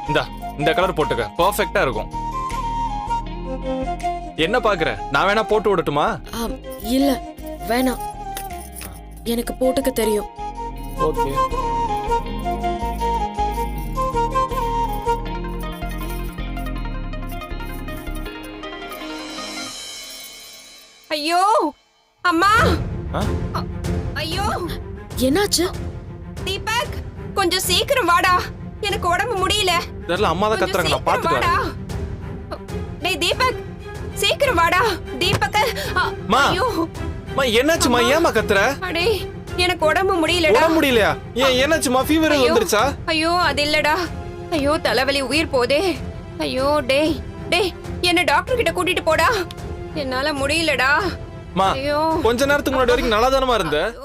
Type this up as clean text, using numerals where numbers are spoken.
இந்த கலர் போட்டுக்க, பெர்ஃபெக்ட்டா இருக்கும். என்ன பாக்குற? நான் வேணா போட்டு விடட்டுமா? இல்ல வேணாம், எனக்கு போட்டுக்க தெரியும். ஓகே. ஐயோ அம்மா, ஆ? ஐயோ என்னாச்சு? தீபக், கொஞ்சம் சீக்கிரம் வாடா, எனக்கு உடம்பு முடியல. தெரியல, அம்மா தான் கத்துறாங்க, நான் பாத்துட்டு வாடா. வரேன். டேய் தீபக், சீக்கிரம் வாடா. தீபக், மா. ஐயோ மா, என்னாச்சுமா? ஏமா கத்துற? அடே, எனக்கு உடம்பு முடியலடா. உடம்பு முடியலையா? ஏன், என்னாச்சுமா? ஃபீவர் ஐயோ, வந்துருச்சா? ஐயோ அது இல்லடா. ஐயோ தலைவலி, உயிர் போதே. ஐயோ டேய் டேய், என்ன டாக்டர் கிட்ட கூட்டிட்டு போடா, என்னால முடியலடா. மா, ஐயோ கொஞ்ச நேரத்துக்கு முன்னாடி வரைக்கும் நல்லா தானமா இருந்த? ஐயோ.